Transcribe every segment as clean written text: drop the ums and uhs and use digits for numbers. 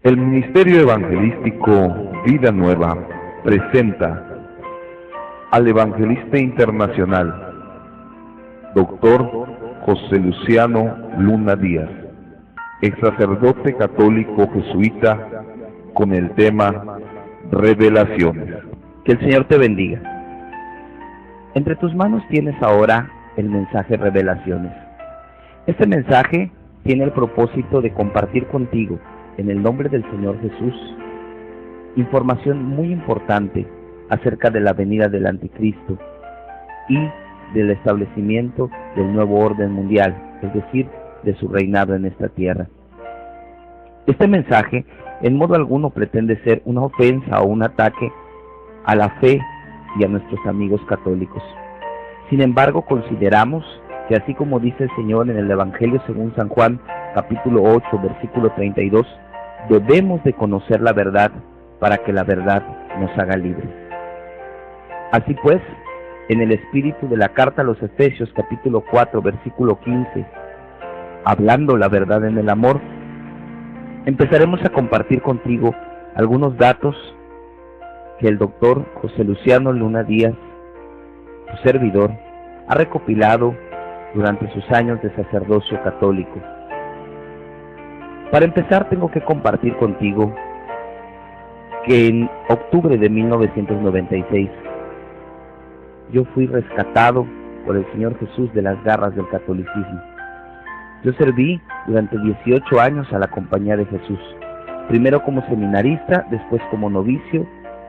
El Ministerio Evangelístico Vida Nueva presenta al evangelista internacional, Dr. José Luciano Luna Díaz, ex sacerdote católico jesuita, con el tema Revelaciones. Que el Señor te bendiga. Entre tus manos tienes ahora el mensaje Revelaciones. Este mensaje tiene el propósito de compartir contigo, en el nombre del Señor Jesús, información muy importante acerca de la venida del Anticristo y del establecimiento del nuevo orden mundial, es decir, de su reinado en esta tierra. Este mensaje en modo alguno pretende ser una ofensa o un ataque a la fe y a nuestros amigos católicos. Sin embargo, consideramos que así como dice el Señor en el Evangelio según San Juan, capítulo 8, versículo 32, debemos de conocer la verdad para que la verdad nos haga libres. Así pues, en el espíritu de la carta a los Efesios, capítulo 4, versículo 15, hablando la verdad en el amor, empezaremos a compartir contigo algunos datos que el doctor José Luciano Luna Díaz, su servidor, ha recopilado durante sus años de sacerdocio católico. Para empezar, tengo que compartir contigo que en octubre de 1996 yo fui rescatado por el Señor Jesús de las garras del catolicismo. Yo serví durante 18 años a la compañía de Jesús, primero como seminarista, después como novicio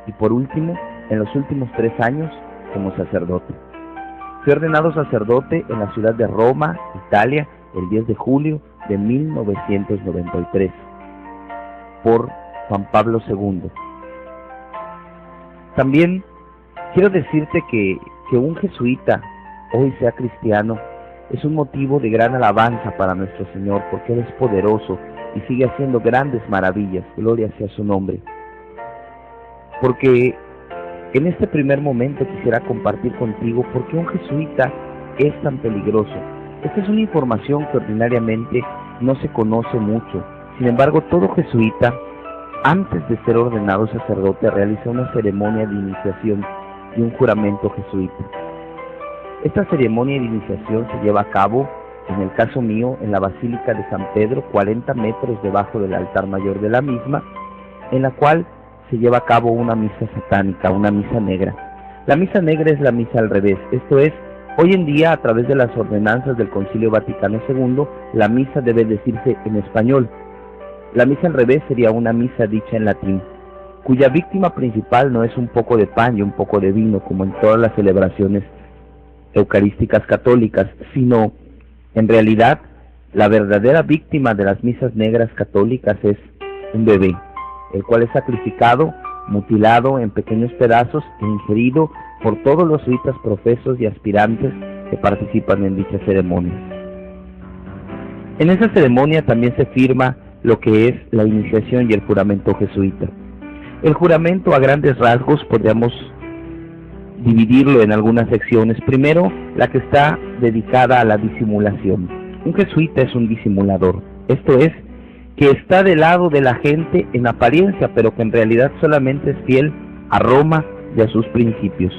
y por último, en los últimos 3 años, como sacerdote. Fui ordenado sacerdote en la ciudad de Roma, Italia, el 10 de julio de 1993, por Juan Pablo II. También quiero decirte que un jesuita hoy sea cristiano es un motivo de gran alabanza para nuestro Señor, porque Él es poderoso y sigue haciendo grandes maravillas. Gloria sea su nombre. Porque en este primer momento quisiera compartir contigo por qué un jesuita es tan peligroso. Esta es una información que ordinariamente no se conoce mucho. Sin embargo, todo jesuita, antes de ser ordenado sacerdote, realiza una ceremonia de iniciación y un juramento jesuita. Esta ceremonia de iniciación se lleva a cabo, en el caso mío, en la Basílica de San Pedro, 40 metros debajo del altar mayor de la misma, en la cual se lleva a cabo una misa satánica, una misa negra. La misa negra es la misa al revés, esto es, hoy en día, a través de las ordenanzas del Concilio Vaticano II, la misa debe decirse en español. La misa al revés sería una misa dicha en latín, cuya víctima principal no es un poco de pan y un poco de vino, como en todas las celebraciones eucarísticas católicas, sino, en realidad, la verdadera víctima de las misas negras católicas es un bebé, el cual es sacrificado, mutilado en pequeños pedazos e ingerido por todos los jesuitas profesos y aspirantes que participan en dicha ceremonia. En esa ceremonia también se firma lo que es la iniciación y el juramento jesuita. El juramento, a grandes rasgos, podríamos dividirlo en algunas secciones. Primero, la que está dedicada a la disimulación. Un jesuita es un disimulador, esto es, que está del lado de la gente en apariencia, pero que en realidad solamente es fiel a Roma y a sus principios.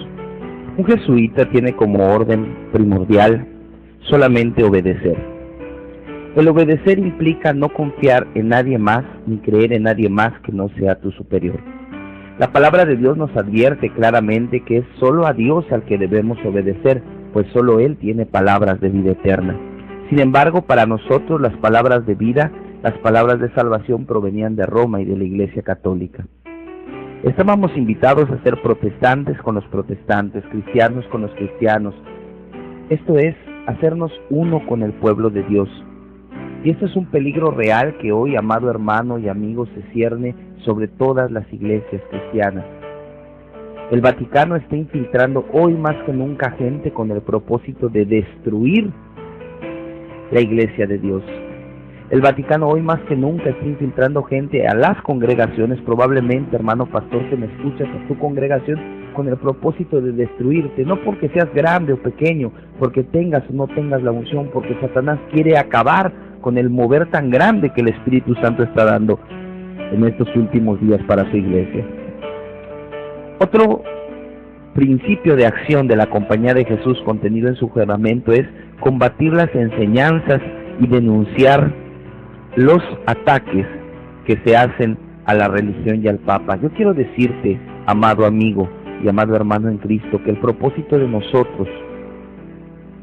Un jesuita tiene como orden primordial solamente obedecer. El obedecer implica no confiar en nadie más ni creer en nadie más que no sea tu superior. La palabra de Dios nos advierte claramente que es solo a Dios al que debemos obedecer, pues solo Él tiene palabras de vida eterna. Sin embargo, para nosotros las palabras de vida, las palabras de salvación provenían de Roma y de la Iglesia Católica. Estábamos invitados a ser protestantes con los protestantes, cristianos con los cristianos. Esto es, hacernos uno con el pueblo de Dios. Y esto es un peligro real que hoy, amado hermano y amigo, se cierne sobre todas las iglesias cristianas. El Vaticano está infiltrando hoy más que nunca gente con el propósito de destruir la Iglesia de Dios. El Vaticano hoy más que nunca está infiltrando gente a las congregaciones, probablemente, hermano pastor, que me escuchas, a tu congregación, con el propósito de destruirte, no porque seas grande o pequeño, porque tengas o no tengas la unción, porque Satanás quiere acabar con el mover tan grande que el Espíritu Santo está dando. en estos últimos días para su iglesia. Otro principio de acción de la Compañía de Jesús contenido en su juramento es combatir las enseñanzas y denunciar los ataques que se hacen a la religión y al Papa. Yo quiero decirte, amado amigo y amado hermano en Cristo, que el propósito de nosotros,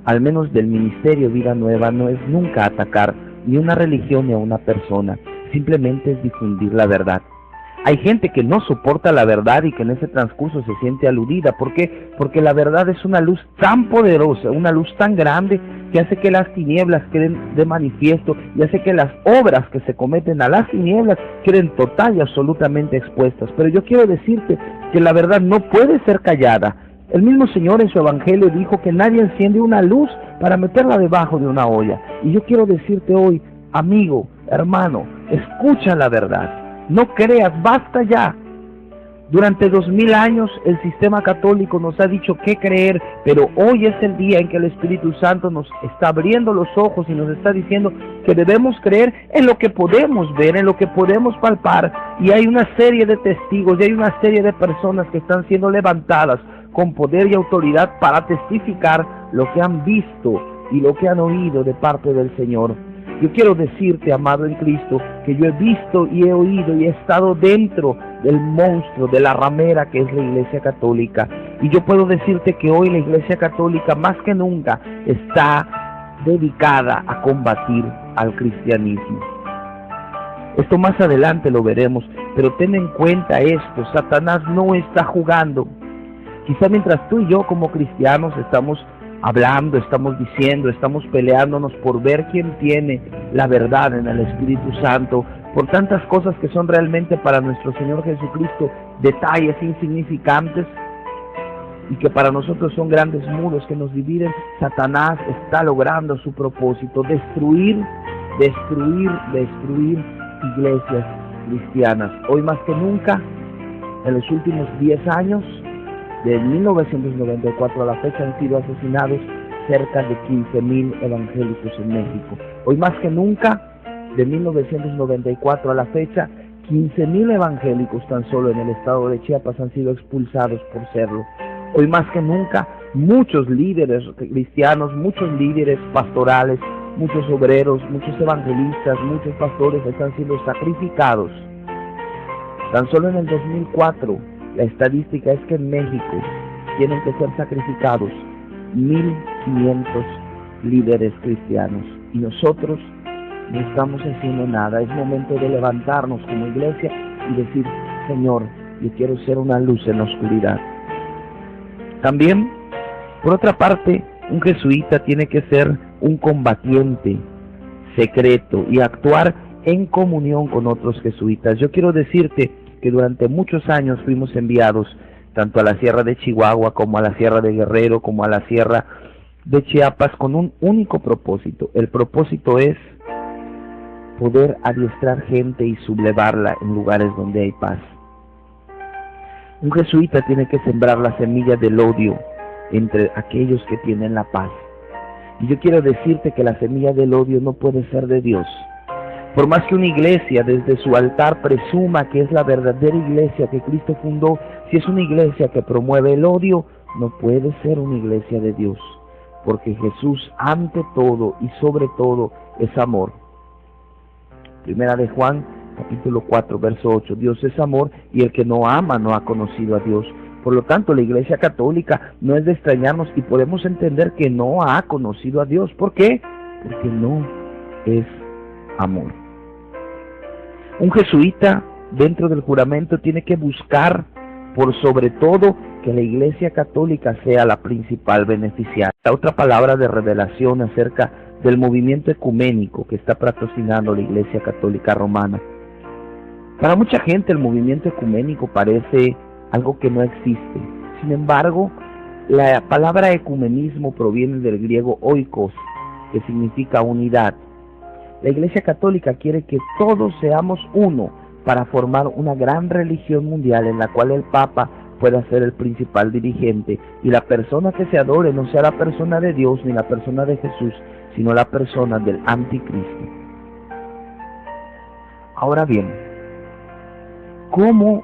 al menos del Ministerio Vida Nueva, no es nunca atacar ni una religión ni a una persona, simplemente es difundir la verdad. Hay gente que no soporta la verdad y que en ese transcurso se siente aludida. ¿Por qué? Porque la verdad es una luz tan poderosa, una luz tan grande, que hace que las tinieblas queden de manifiesto y hace que las obras que se cometen a las tinieblas queden total y absolutamente expuestas. Pero yo quiero decirte que la verdad no puede ser callada. El mismo Señor en su Evangelio dijo que nadie enciende una luz para meterla debajo de una olla. Y yo quiero decirte hoy, amigo, hermano, escucha la verdad. No creas, basta ya. Durante 2000 años el sistema católico nos ha dicho qué creer, pero hoy es el día en que el Espíritu Santo nos está abriendo los ojos y nos está diciendo que debemos creer en lo que podemos ver, en lo que podemos palpar. Y hay una serie de testigos y hay una serie de personas que están siendo levantadas con poder y autoridad para testificar lo que han visto y lo que han oído de parte del Señor. Yo quiero decirte, amado en Cristo, que yo he visto y he oído y he estado dentro del monstruo, de la ramera que es la Iglesia Católica. Y yo puedo decirte que hoy la Iglesia Católica más que nunca está dedicada a combatir al cristianismo. Esto más adelante lo veremos, pero ten en cuenta esto, Satanás no está jugando. Quizá mientras tú y yo como cristianos estamos hablando, estamos diciendo, estamos peleándonos por ver quién tiene la verdad en el Espíritu Santo, por tantas cosas que son realmente para nuestro Señor Jesucristo detalles insignificantes y que para nosotros son grandes muros que nos dividen. Satanás está logrando su propósito: destruir iglesias cristianas. Hoy más que nunca, en los últimos 10 años, de 1994 a la fecha, han sido asesinados cerca de 15,000 evangélicos en México. Hoy más que nunca, de 1994 a la fecha, 15,000 evangélicos tan solo en el estado de Chiapas han sido expulsados por serlo. Hoy más que nunca, muchos líderes cristianos, muchos líderes pastorales, muchos obreros, muchos evangelistas, muchos pastores están siendo sacrificados. Tan solo en el 2004, la estadística es que en México tienen que ser sacrificados 1,500 líderes cristianos. Y nosotros no estamos haciendo nada. Es momento de levantarnos como iglesia y decir: Señor, yo quiero ser una luz en la oscuridad. También, por otra parte, un jesuita tiene que ser un combatiente secreto y actuar en comunión con otros jesuitas. Yo quiero decirte que durante muchos años fuimos enviados tanto a la sierra de Chihuahua como a la sierra de Guerrero como a la sierra de Chiapas con un único propósito. El propósito es poder adiestrar gente y sublevarla en lugares donde hay paz. Un jesuita tiene que sembrar la semilla del odio entre aquellos que tienen la paz. Y yo quiero decirte que la semilla del odio no puede ser de Dios. Por más que una iglesia desde su altar presuma que es la verdadera iglesia que Cristo fundó, si es una iglesia que promueve el odio, no puede ser una iglesia de Dios, porque Jesús ante todo y sobre todo es amor. Primera de Juan, capítulo 4, verso 8, Dios es amor y el que no ama no ha conocido a Dios. Por lo tanto, la Iglesia Católica no es de extrañarnos y podemos entender que no ha conocido a Dios. ¿Por qué? Porque no es amor. Un jesuita dentro del juramento tiene que buscar por sobre todo que la Iglesia Católica sea la principal beneficiaria. La otra palabra de revelación acerca del movimiento ecuménico que está patrocinando la Iglesia Católica Romana. Para mucha gente el movimiento ecuménico parece algo que no existe. Sin embargo, la palabra ecumenismo proviene del griego oikos, que significa unidad. La Iglesia Católica quiere que todos seamos uno para formar una gran religión mundial en la cual el Papa pueda ser el principal dirigente y la persona que se adore no sea la persona de Dios ni la persona de Jesús, sino la persona del anticristo. Ahora bien, ¿cómo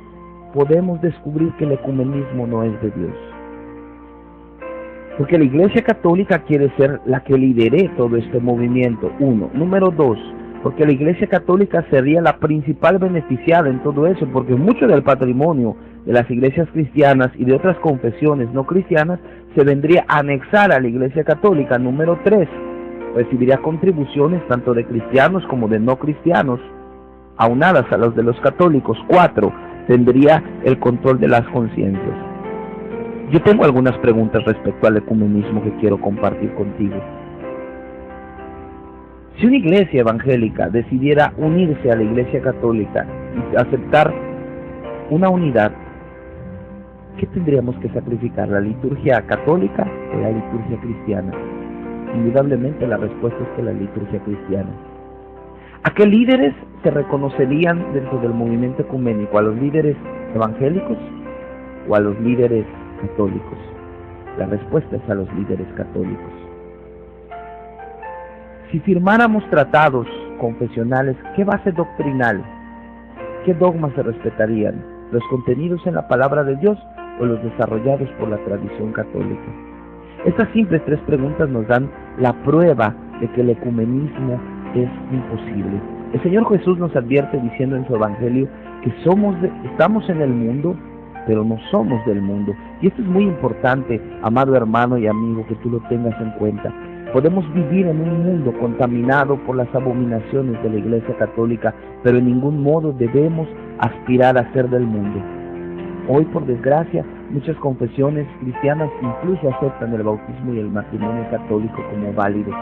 podemos descubrir que el ecumenismo no es de Dios? Porque la Iglesia Católica quiere ser la que lidere todo este movimiento, uno. Número dos, porque la Iglesia Católica sería la principal beneficiada en todo eso, porque mucho del patrimonio de las iglesias cristianas y de otras confesiones no cristianas se vendría a anexar a la Iglesia Católica. Número tres, recibiría contribuciones tanto de cristianos como de no cristianos, aunadas a los de los católicos. Cuatro, tendría el control de las conciencias. Yo tengo algunas preguntas respecto al ecumenismo que quiero compartir contigo. Si una iglesia evangélica decidiera unirse a la Iglesia Católica y aceptar una unidad, ¿qué tendríamos que sacrificar? ¿La liturgia católica o la liturgia cristiana? Indudablemente la respuesta es que la liturgia cristiana. ¿A qué líderes se reconocerían dentro del movimiento ecuménico? ¿A los líderes evangélicos o a los líderes católicos? La respuesta es a los líderes católicos. Si firmáramos tratados confesionales, ¿qué base doctrinal, qué dogmas se respetarían? ¿Los contenidos en la palabra de Dios o los desarrollados por la tradición católica? Estas simples tres preguntas nos dan la prueba de que el ecumenismo es imposible. El Señor Jesús nos advierte diciendo en su Evangelio que estamos en el mundo, pero no somos del mundo. Y esto es muy importante, amado hermano y amigo, que tú lo tengas en cuenta. Podemos vivir en un mundo contaminado por las abominaciones de la Iglesia Católica, pero en ningún modo debemos aspirar a ser del mundo. Hoy, por desgracia, muchas confesiones cristianas incluso aceptan el bautismo y el matrimonio católico como válidos.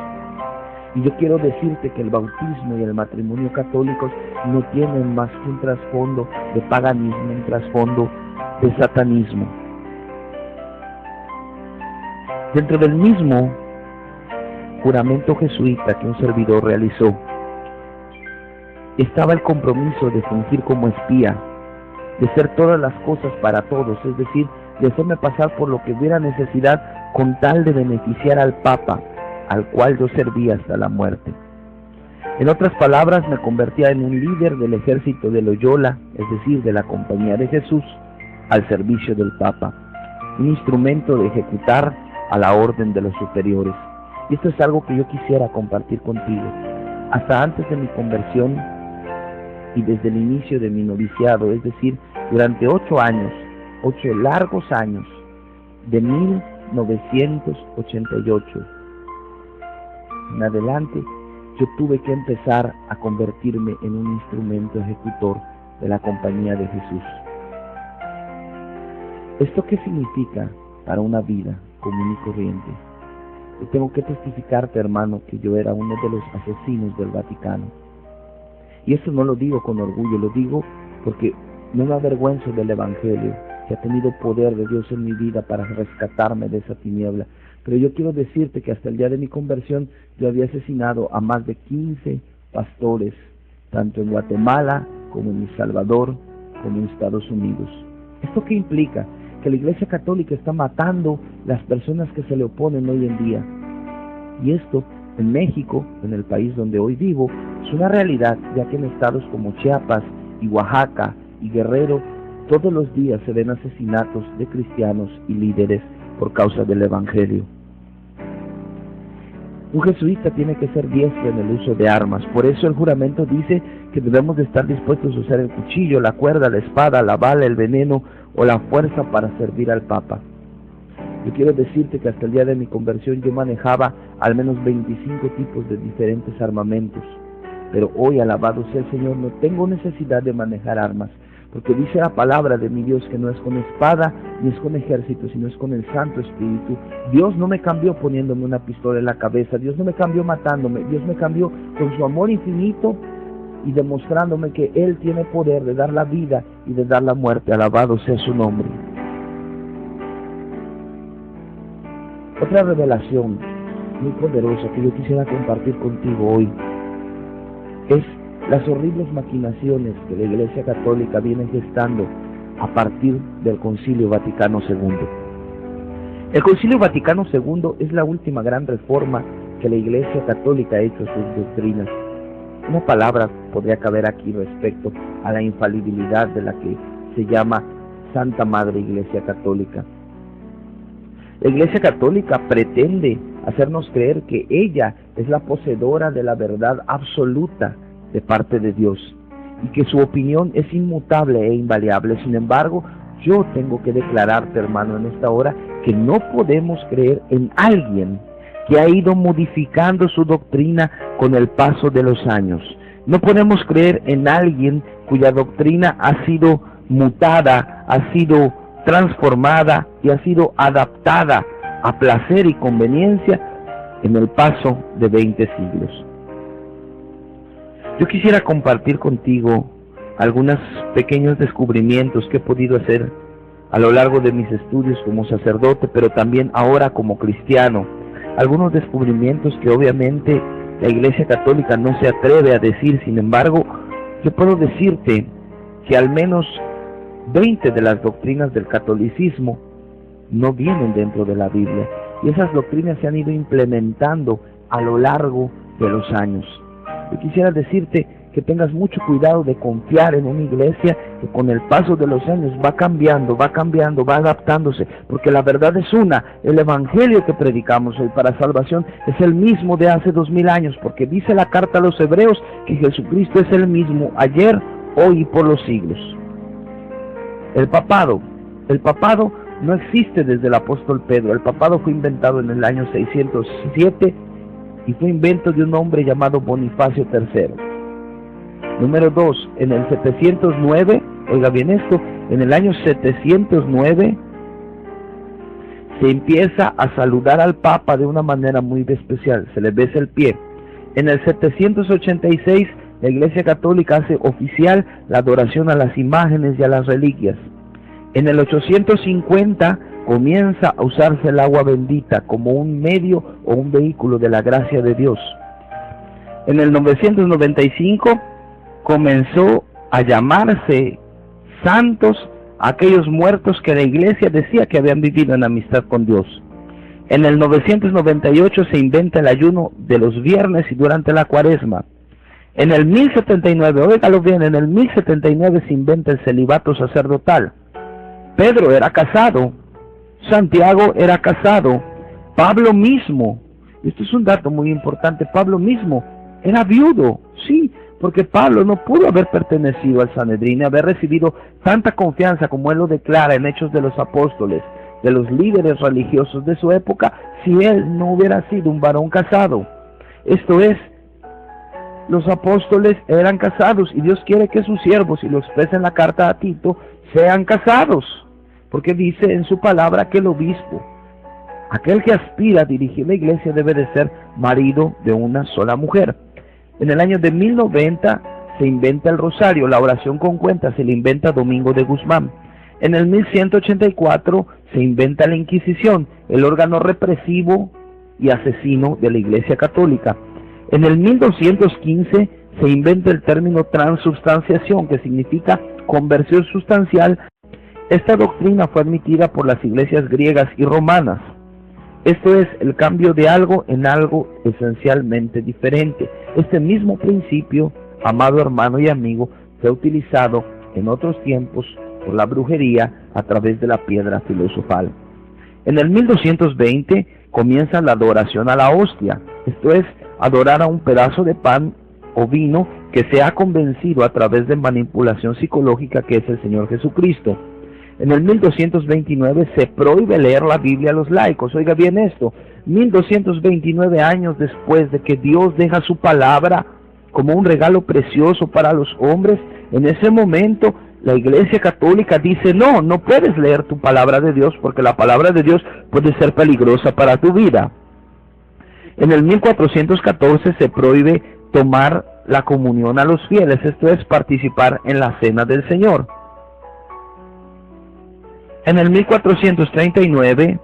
Y yo quiero decirte que el bautismo y el matrimonio católicos no tienen más que un trasfondo de paganismo, un trasfondo de satanismo. Dentro del mismo juramento jesuita que un servidor realizó, estaba el compromiso de fungir como espía, de ser todas las cosas para todos, es decir, de hacerme pasar por lo que hubiera necesidad con tal de beneficiar al Papa, al cual yo servía hasta la muerte. En otras palabras, me convertía en un líder del ejército de Loyola, es decir, de la Compañía de Jesús, al servicio del Papa, un instrumento de ejecutar a la orden de los superiores. Y esto es algo que yo quisiera compartir contigo. Hasta antes de mi conversión y desde el inicio de mi noviciado, es decir, durante 8 años, 8 largos años, de 1988 en adelante, yo tuve que empezar a convertirme en un instrumento ejecutor de la Compañía de Jesús. ¿Esto qué significa para una vida común y corriente? Yo tengo que testificarte, hermano, que yo era uno de los asesinos del Vaticano. Y esto no lo digo con orgullo, lo digo porque no me avergüenzo del Evangelio, que ha tenido poder de Dios en mi vida para rescatarme de esa tiniebla. Pero yo quiero decirte que hasta el día de mi conversión yo había asesinado a más de 15 pastores, tanto en Guatemala como en El Salvador, como en Estados Unidos. ¿Esto qué implica? Que la Iglesia Católica está matando las personas que se le oponen hoy en día. Y esto, en México, en el país donde hoy vivo, es una realidad, ya que en estados como Chiapas y Oaxaca y Guerrero, todos los días se ven asesinatos de cristianos y líderes por causa del Evangelio. Un jesuita tiene que ser diestro en el uso de armas. Por eso el juramento dice que debemos de estar dispuestos a usar el cuchillo, la cuerda, la espada, la bala, el veneno o la fuerza para servir al Papa. Yo quiero decirte que hasta el día de mi conversión yo manejaba al menos 25 tipos de diferentes armamentos. Pero hoy, alabado sea el Señor, no tengo necesidad de manejar armas, porque dice la palabra de mi Dios que no es con espada ni es con ejército, sino es con el Santo Espíritu. Dios no me cambió poniéndome una pistola en la cabeza, Dios no me cambió matándome, Dios me cambió con su amor infinito y demostrándome que Él tiene poder de dar la vida y de dar la muerte. Alabado sea su nombre. Otra revelación muy poderosa que yo quisiera compartir contigo hoy es las horribles maquinaciones que la Iglesia Católica viene gestando a partir del Concilio Vaticano II. El Concilio Vaticano II es la última gran reforma que la Iglesia Católica ha hecho a sus doctrinas. una palabra podría caber aquí respecto a la infalibilidad de la que se llama Santa Madre Iglesia Católica. La Iglesia Católica pretende hacernos creer que ella es la poseedora de la verdad absoluta de parte de Dios y que su opinión es inmutable e invariable. Sin embargo, yo tengo que declararte, hermano, en esta hora, que no podemos creer en alguien que ha ido modificando su doctrina con el paso de los años. No podemos creer en alguien cuya doctrina ha sido mutada, ha sido transformada y ha sido adaptada a placer y conveniencia en el paso de 20 siglos. Yo quisiera compartir contigo algunos pequeños descubrimientos que he podido hacer a lo largo de mis estudios como sacerdote, pero también ahora como cristiano. Algunos descubrimientos que obviamente la Iglesia Católica no se atreve a decir. Sin embargo, yo puedo decirte que al menos 20 de las doctrinas del catolicismo no vienen dentro de la Biblia, y esas doctrinas se han ido implementando a lo largo de los años. Yo quisiera decirte que tengas mucho cuidado de confiar en una iglesia que con el paso de los años va cambiando, va adaptándose, porque la verdad es una. El evangelio que predicamos hoy para salvación es el mismo de hace 2000 años, porque dice la carta a los hebreos que Jesucristo es el mismo ayer, hoy y por los siglos. El papado no existe desde el apóstol Pedro. El papado fue inventado en el año 607 y fue invento de un hombre llamado Bonifacio III. Número 2, en el 709, oiga bien esto, en el año 709 se empieza a saludar al Papa de una manera muy especial, se le besa el pie. En el 786 la Iglesia Católica hace oficial la adoración a las imágenes y a las reliquias. En el 850 comienza a usarse el agua bendita como un medio o un vehículo de la gracia de Dios. En el 995 comenzó a llamarse santos a aquellos muertos que la Iglesia decía que habían vivido en amistad con Dios. En el 998 se inventa el ayuno de los viernes y durante la cuaresma. En el 1079, óigalo bien, en el 1079 se inventa el celibato sacerdotal. Pedro era casado, Santiago era casado, Pablo mismo, esto es un dato muy importante, Pablo mismo era viudo, sí, porque Pablo no pudo haber pertenecido al Sanedrín y haber recibido tanta confianza como él lo declara en Hechos de los Apóstoles, de los líderes religiosos de su época, si él no hubiera sido un varón casado. Esto es, los apóstoles eran casados y Dios quiere que sus siervos, y lo expresa en la carta a Tito, sean casados, porque dice en su palabra que el obispo, aquel que aspira a dirigir la iglesia, debe de ser marido de una sola mujer. En el año de 1090 se inventa el rosario, la oración con cuenta se le inventa Domingo de Guzmán. En el 1184 se inventa la Inquisición, el órgano represivo y asesino de la Iglesia Católica. En el 1215 se inventa el término transubstanciación, que significa conversión sustancial. Esta doctrina fue admitida por las iglesias griegas y romanas. Esto es el cambio de algo en algo esencialmente diferente. Este mismo principio, amado hermano y amigo, fue utilizado en otros tiempos por la brujería a través de la piedra filosofal. En el 1220 comienza la adoración a la hostia, esto es, adorar a un pedazo de pan o vino que se ha convencido a través de manipulación psicológica que es el Señor Jesucristo. En el 1229 se prohíbe leer la Biblia a los laicos. Oiga bien esto, 1229 años después de que Dios deja su palabra como un regalo precioso para los hombres, en ese momento la Iglesia Católica dice, no puedes leer tu palabra de Dios porque la palabra de Dios puede ser peligrosa para tu vida. En el 1414 se prohíbe tomar la comunión a los fieles, esto es participar en la cena del Señor. En el 1439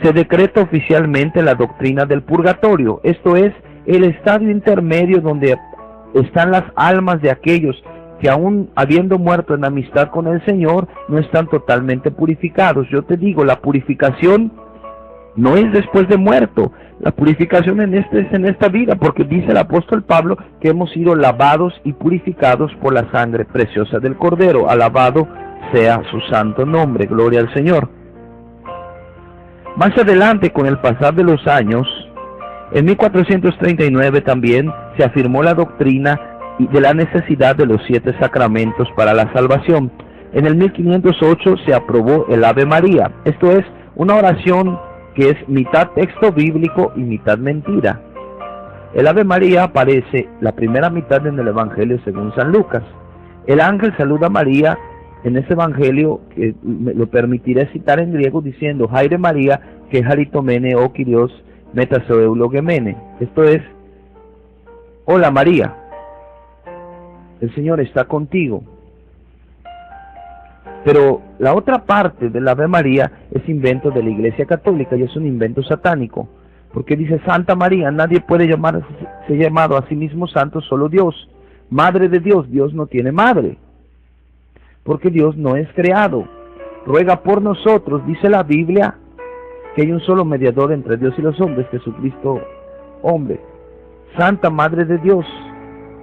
se decreta oficialmente la doctrina del purgatorio, esto es, el estadio intermedio donde están las almas de aquellos que aún habiendo muerto en amistad con el Señor, no están totalmente purificados. Yo te digo, la purificación no es después de muerto. La purificación es en esta vida, porque dice el apóstol Pablo que hemos sido lavados y purificados por la sangre preciosa del Cordero. Alabado sea su santo nombre, gloria al Señor. Más adelante, con el pasar de los años, en 1439 también se afirmó la doctrina de la necesidad de los 7 sacramentos para la salvación. En el 1508 se aprobó el Ave María, esto es, una oración que es mitad texto bíblico y mitad mentira. El Ave María aparece la primera mitad en el Evangelio según San Lucas. El ángel saluda a María en ese Evangelio, que me lo permitiré citar en griego, diciendo: Haire María, que haritomene o Kyrios metasoeulogemene. Esto es: hola María, el Señor está contigo. Pero la otra parte del Ave María es invento de la Iglesia Católica y es un invento satánico, porque dice: Santa María, nadie puede ser llamado a sí mismo santo, solo Dios. Madre de Dios, Dios no tiene madre, porque Dios no es creado. Ruega por nosotros, dice la Biblia, que hay un solo mediador entre Dios y los hombres, Jesucristo hombre. Santa Madre de Dios,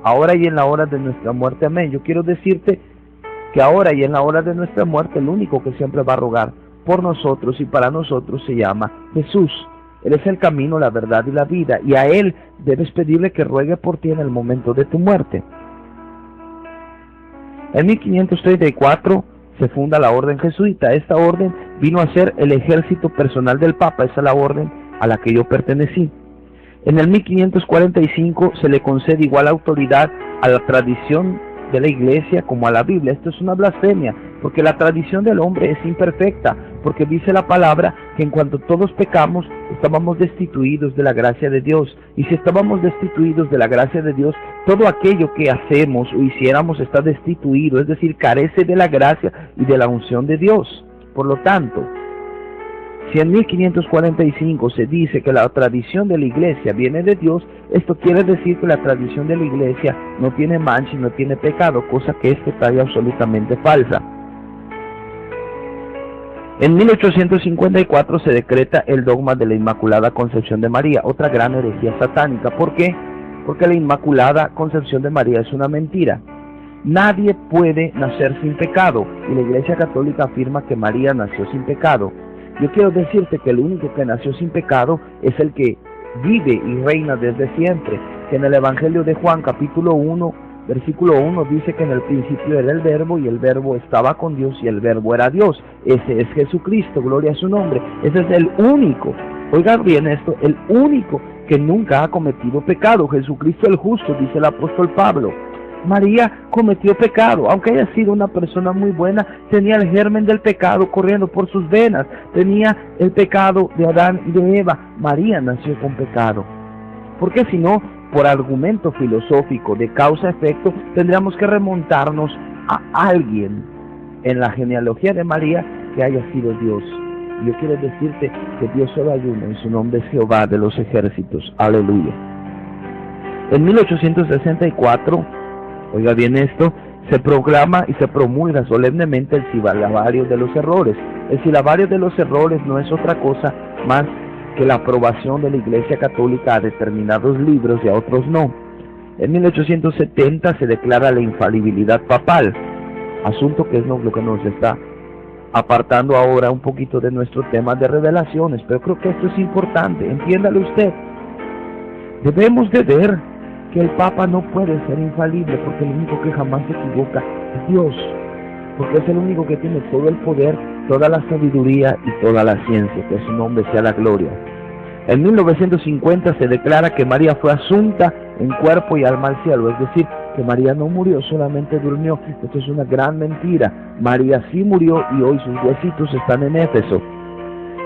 ahora y en la hora de nuestra muerte, amén. Yo quiero decirte que ahora y en la hora de nuestra muerte, el único que siempre va a rogar por nosotros y para nosotros se llama Jesús. Él es el camino, la verdad y la vida, y a Él debes pedirle que ruegue por ti en el momento de tu muerte. En 1534 se funda la orden jesuita. Esta orden vino a ser el ejército personal del Papa. Esa es la orden a la que yo pertenecí. En el 1545 se le concede igual autoridad a la tradición de la Iglesia como a la Biblia. Esto es una blasfemia, porque la tradición del hombre es imperfecta, porque dice la palabra que en cuanto todos pecamos, estábamos destituidos de la gracia de Dios, y si estábamos destituidos de la gracia de Dios, todo aquello que hacemos o hiciéramos está destituido, es decir, carece de la gracia y de la unción de Dios. Por lo tanto, si en 1545 se dice que la tradición de la Iglesia viene de Dios, esto quiere decir que la tradición de la Iglesia no tiene mancha y no tiene pecado, cosa que es total y absolutamente falsa. En 1854 se decreta el dogma de la Inmaculada Concepción de María, otra gran herejía satánica. ¿Por qué? Porque la Inmaculada Concepción de María es una mentira. Nadie puede nacer sin pecado, y la Iglesia Católica afirma que María nació sin pecado. Yo quiero decirte que el único que nació sin pecado es el que vive y reina desde siempre, que en el Evangelio de Juan capítulo 1, versículo 1 dice que en el principio era el Verbo y el Verbo estaba con Dios y el Verbo era Dios. Ese es Jesucristo, gloria a su nombre. Ese es el único, oiga bien esto, el único que nunca ha cometido pecado. Jesucristo el justo, dice el apóstol Pablo. María cometió pecado, aunque haya sido una persona muy buena, tenía el germen del pecado corriendo por sus venas, tenía el pecado de Adán y de Eva. María nació con pecado. Porque si no, por argumento filosófico de causa-efecto, tendríamos que remontarnos a alguien en la genealogía de María que haya sido Dios. Y yo quiero decirte que Dios solo hay uno, y su nombre es Jehová de los ejércitos. Aleluya. En 1864, oiga bien esto, se proclama y se promulga solemnemente el silabario de los errores. El silabario de los errores no es otra cosa más que la aprobación de la Iglesia Católica a determinados libros y a otros no. En 1870 se declara la infalibilidad papal, asunto que es lo que nos está apartando ahora un poquito de nuestro tema de revelaciones, pero creo que esto es importante, entiéndalo usted. Debemos de ver que el Papa no puede ser infalible, porque el único que jamás se equivoca es Dios, porque es el único que tiene todo el poder, toda la sabiduría y toda la ciencia, que su nombre sea la gloria. En 1950 se declara que María fue asunta en cuerpo y alma al cielo, es decir, que María no murió, solamente durmió. Esto es una gran mentira. María sí murió y hoy sus huesitos están en Éfeso.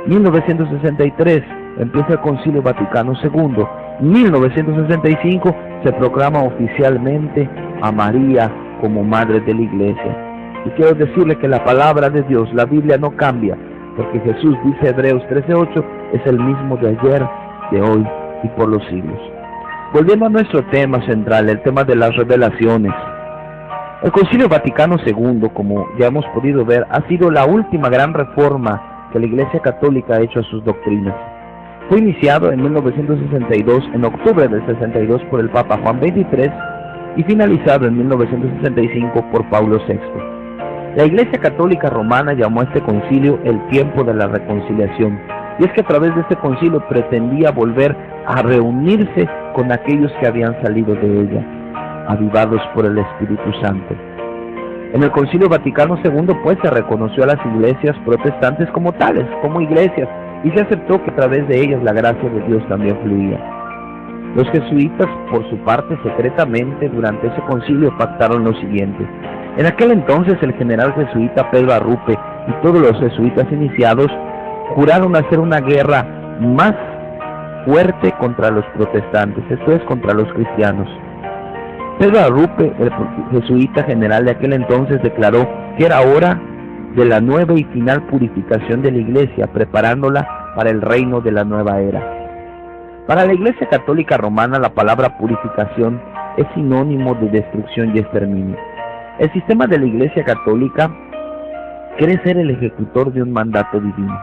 1963 empieza el Concilio Vaticano II. 1965 se proclama oficialmente a María como Madre de la Iglesia. Y quiero decirle que la palabra de Dios, la Biblia, no cambia, porque Jesús, dice Hebreos 13:8, es el mismo de ayer, de hoy y por los siglos. Volviendo a nuestro tema central, el tema de las revelaciones. El Concilio Vaticano II, como ya hemos podido ver, ha sido la última gran reforma que la Iglesia Católica ha hecho a sus doctrinas. Fue iniciado en 1962, en octubre del 62, por el Papa Juan XXIII y finalizado en 1965 por Pablo VI. La Iglesia Católica Romana llamó a este concilio el tiempo de la reconciliación, y es que a través de este concilio pretendía volver a reunirse con aquellos que habían salido de ella, avivados por el Espíritu Santo. En el Concilio Vaticano II, pues, se reconoció a las iglesias protestantes como tales, como iglesias, y se aceptó que a través de ellas la gracia de Dios también fluía. Los jesuitas, por su parte, secretamente, durante ese concilio pactaron lo siguiente. En aquel entonces, el general jesuita Pedro Arrupe y todos los jesuitas iniciados juraron hacer una guerra más fuerte contra los protestantes, esto es, contra los cristianos. Pedro Arrupe, el jesuita general de aquel entonces, declaró que era hora de la nueva y final purificación de la Iglesia, preparándola para el reino de la nueva era. Para la Iglesia Católica Romana, la palabra purificación es sinónimo de destrucción y exterminio. El sistema de la Iglesia Católica quiere ser el ejecutor de un mandato divino.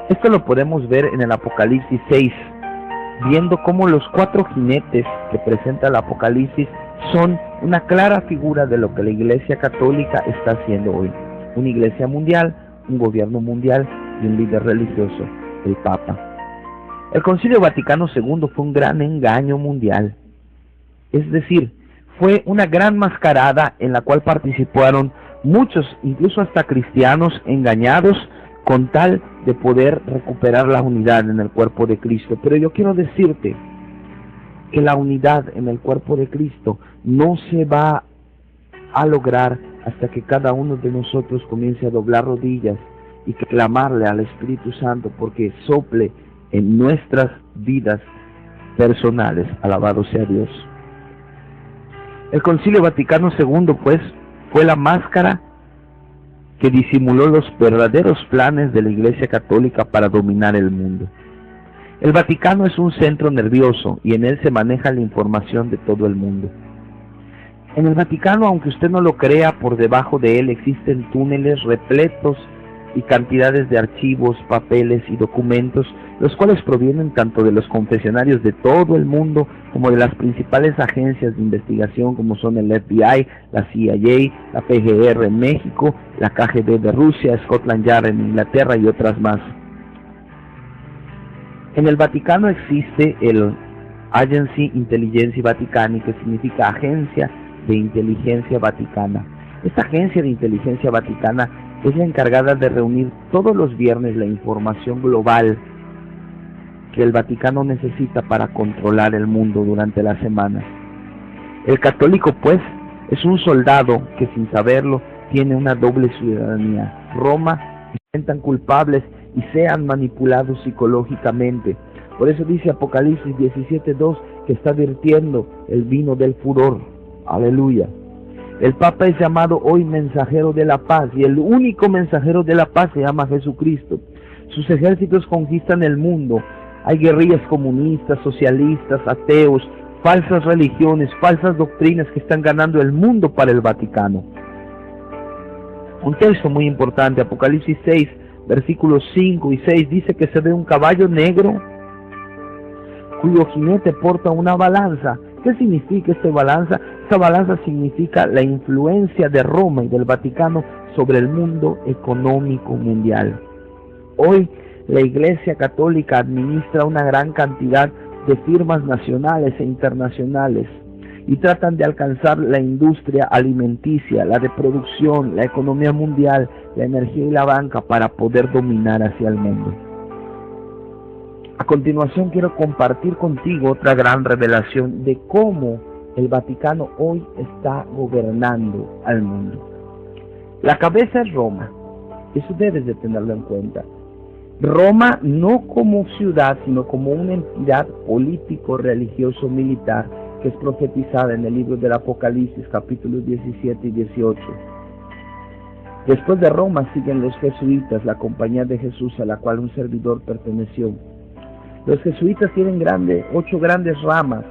Esto lo podemos ver en el Apocalipsis 6, viendo cómo los 4 jinetes que presenta el Apocalipsis son una clara figura de lo que la Iglesia Católica está haciendo hoy. Una iglesia mundial, un gobierno mundial y un líder religioso, el Papa. El Concilio Vaticano II fue un gran engaño mundial. Es decir, fue una gran mascarada en la cual participaron muchos, incluso hasta cristianos, engañados con tal de poder recuperar la unidad en el cuerpo de Cristo. Pero yo quiero decirte que la unidad en el cuerpo de Cristo no se va a lograr hasta que cada uno de nosotros comience a doblar rodillas y que clamarle al Espíritu Santo porque sople en nuestras vidas personales. Alabado sea Dios. El Concilio Vaticano II, pues, fue la máscara que disimuló los verdaderos planes de la Iglesia Católica para dominar el mundo. El Vaticano es un centro nervioso y en él se maneja la información de todo el mundo. En el Vaticano, aunque usted no lo crea, por debajo de él existen túneles repletos y cantidades de archivos, papeles y documentos, los cuales provienen tanto de los confesionarios de todo el mundo como de las principales agencias de investigación como son el FBI, la CIA, la PGR en México, la KGB de Rusia, Scotland Yard en Inglaterra y otras más. En el Vaticano existe el Agency Intelligence Vaticani, que significa Agencia de Inteligencia Vaticana. Esta Agencia de Inteligencia Vaticana es la encargada de reunir todos los viernes la información global que el Vaticano necesita para controlar el mundo durante la semana. El católico, pues, es un soldado que sin saberlo tiene una doble ciudadanía. Roma, y se sientan culpables y sean manipulados psicológicamente. Por eso dice Apocalipsis 17:2 que está vertiendo el vino del furor. Aleluya. El Papa es llamado hoy mensajero de la paz y el único mensajero de la paz se llama Jesucristo. Sus ejércitos conquistan el mundo. Hay guerrillas comunistas, socialistas, ateos, falsas religiones, falsas doctrinas que están ganando el mundo para el Vaticano. Un texto muy importante, Apocalipsis 6, versículos 5 y 6, dice que se ve un caballo negro cuyo jinete porta una balanza. ¿Qué significa esta balanza? Esta balanza significa la influencia de Roma y del Vaticano sobre el mundo económico mundial. Hoy la Iglesia Católica administra una gran cantidad de firmas nacionales e internacionales y tratan de alcanzar la industria alimenticia, la de producción, la economía mundial, la energía y la banca para poder dominar hacia el mundo. A continuación quiero compartir contigo otra gran revelación de cómo el Vaticano hoy está gobernando al mundo. La cabeza es Roma, eso debes de tenerlo en cuenta. Roma no como ciudad, sino como una entidad político-religioso-militar que es profetizada en el libro del Apocalipsis, capítulos 17 y 18. Después de Roma siguen los jesuitas, la compañía de Jesús a la cual un servidor perteneció. Los jesuitas tienen 8 grandes ramas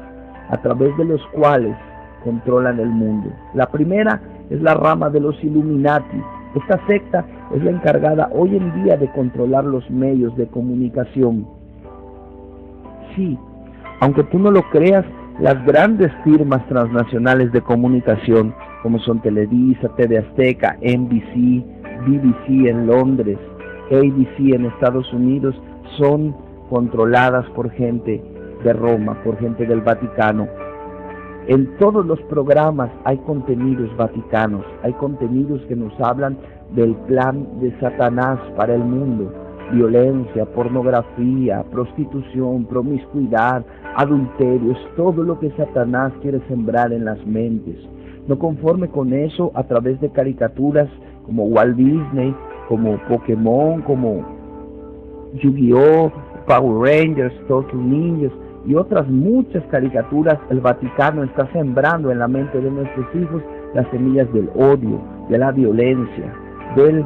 a través de los cuales controlan el mundo. La primera es la rama de los Illuminati. Esta secta es la encargada hoy en día de controlar los medios de comunicación. así. Aunque tú no lo creas, las grandes firmas transnacionales de comunicación, como son Televisa, TV Azteca, NBC, BBC en Londres, ABC en Estados Unidos, son controladas por gente de Roma, por gente del Vaticano. En todos los programas hay contenidos vaticanos, hay contenidos que nos hablan del plan de Satanás para el mundo: violencia, pornografía, prostitución, promiscuidad, adulterios, todo lo que Satanás quiere sembrar en las mentes. No conforme con eso, a través de caricaturas como Walt Disney, como Pokémon, como Yu-Gi-Oh!, Power Rangers, Tortugas Ninjas y otras muchas caricaturas, el Vaticano está sembrando en la mente de nuestros hijos las semillas del odio, de la violencia, del